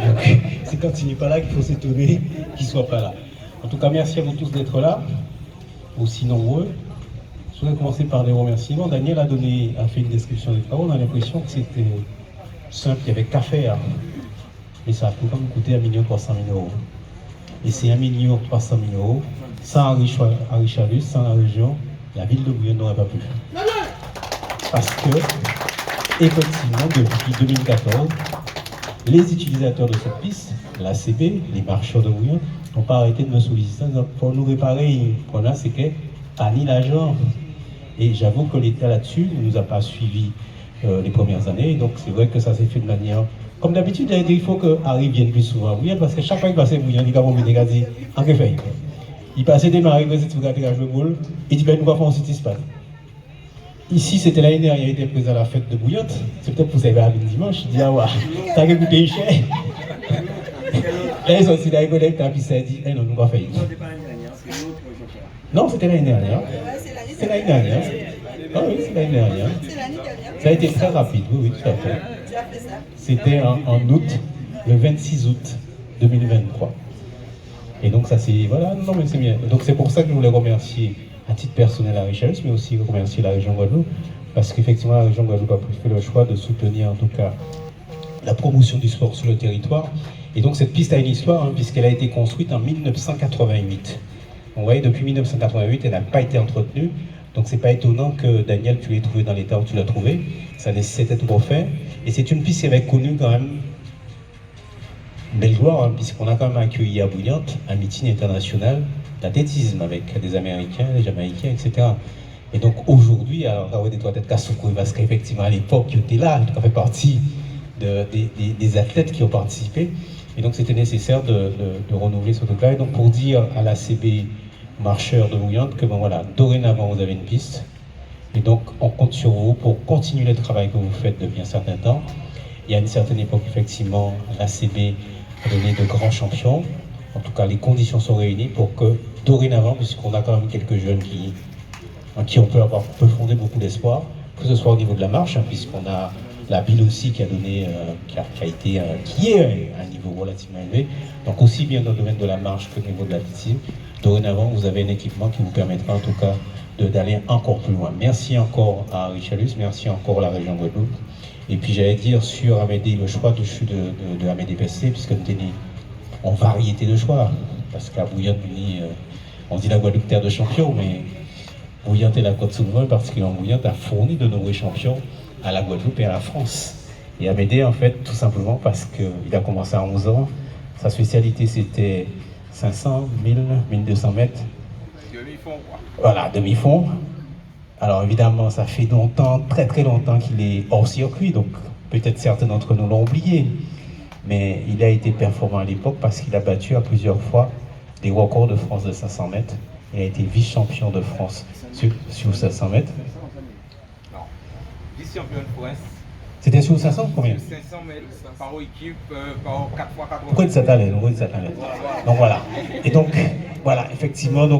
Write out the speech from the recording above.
Donc, c'est quand il n'est pas là qu'il faut s'étonner qu'il ne soit pas là. En tout cas, merci à vous tous d'être là, aussi nombreux. Je voudrais commencer par des remerciements. Daniel a fait une description des travaux. On a l'impression que c'était simple, il n'y avait qu'à faire. Mais ça a tout quand même coûté 1 300 000 euros. Et c'est 1 300 000 euros, sans Henri Chalus, sans la région, la ville de Bouillante n'aurait pas pu. Parce que, effectivement, depuis 2014, les utilisateurs de cette piste, l'ACB, les marcheurs de Bouillante, n'ont pas arrêté de me solliciter. Donc, pour nous réparer, le problème, c'est que pas ni l'argent. Et j'avoue que l'État là-dessus ne nous a pas suivis les premières années. Donc, c'est vrai que ça s'est fait de manière. Comme d'habitude, il faut que Harry vienne plus souvent à Bouillante, parce que chaque fois qu'il passait à Bouillante, il a dit en fait. Il passait des marées, il faisait regarder le boule, il dit ben, nous allons faire un site espace. Ici, c'était l'année dernière, il était présent à la fête de Bouillante. C'est peut-être pour ça qu'il va arriver dimanche. Il dit ah ouais, t'as écouté cher. Là, ils sont aussi là, ils connaissent, puis ça dit eh non, nous allons faire. Non, c'était l'année dernière. C'est l'année dernière. Ah oui, c'est l'année dernière. Ça a été très rapide, oui, tout à fait. C'était en août, le 26 août 2023. Et donc ça c'est, voilà, non mais c'est bien. Donc c'est pour ça que je voulais remercier à titre personnel Henri Chalus, mais aussi remercier la région Guadeloupe, parce qu'effectivement la région Guadeloupe a fait le choix de soutenir en tout cas la promotion du sport sur le territoire. Et donc cette piste a une histoire, puisqu'elle a été construite en 1988. Vous voyez, depuis 1988, elle n'a pas été entretenue. Donc c'est pas étonnant que Daniel, tu l'aies trouvé dans l'état où tu l'as trouvé. Ça nécessitait tout refaire. Et c'est une piste qui avait connu quand même une belle gloire, puisqu'on a quand même accueilli à Bouillante un meeting international d'athlétisme avec des Américains, des Jamaïcains, etc. Et donc aujourd'hui, alors on des peut-être Kassoukou, parce qu'effectivement à l'époque, tu étais là, tu as fait partie des athlètes qui ont participé. Et donc c'était nécessaire de renouveler ce truc-là. Et donc pour dire à la CB marcheurs de Bouillante que bon voilà, dorénavant vous avez une piste. Et donc on compte sur vous pour continuer le travail que vous faites depuis un certain temps. Il y a une certaine époque, effectivement, la CB a donné de grands champions. En tout cas, les conditions sont réunies pour que, dorénavant, puisqu'on a quand même quelques jeunes qui on peut fonder beaucoup d'espoir, que ce soit au niveau de la marche, puisqu'on a la ville aussi qui a donné, qui est à un niveau relativement élevé. Donc aussi bien dans le domaine de la marche que au niveau de l'athlétisme. Dorénavant, vous avez un équipement qui vous permettra en tout cas d'aller encore plus loin. Merci encore à Henri Chalus, merci encore à la région Guadeloupe. Et puis j'allais dire sur Amédée, le choix de Amédée PSC, puisque nous avons en variété de choix. Parce qu'à Bouillante, on dit la Guadeloupe terre de champions, mais Bouillante et la Côte-Souveraine, particulièrement Bouillante, a fourni de nombreux champions à la Guadeloupe et à la France. Et Amédée, en fait, tout simplement parce qu'il a commencé à 11 ans. Sa spécialité, c'était 500, 1000, 1200 mètres. Demi-fond, quoi. Voilà, demi-fond. Alors évidemment, ça fait longtemps, très très longtemps qu'il est hors circuit, donc peut-être certains d'entre nous l'ont oublié. Mais il a été performant à l'époque parce qu'il a battu à plusieurs fois des records de France de 500 mètres. Il a été vice-champion de France sur 500 mètres. Non, vice-champion de France. C'était sur 500 combien? 500 mètres par équipe, par 4 x 4. Pourquoi il s'attendait? Donc voilà. Et donc, voilà, effectivement. Donc,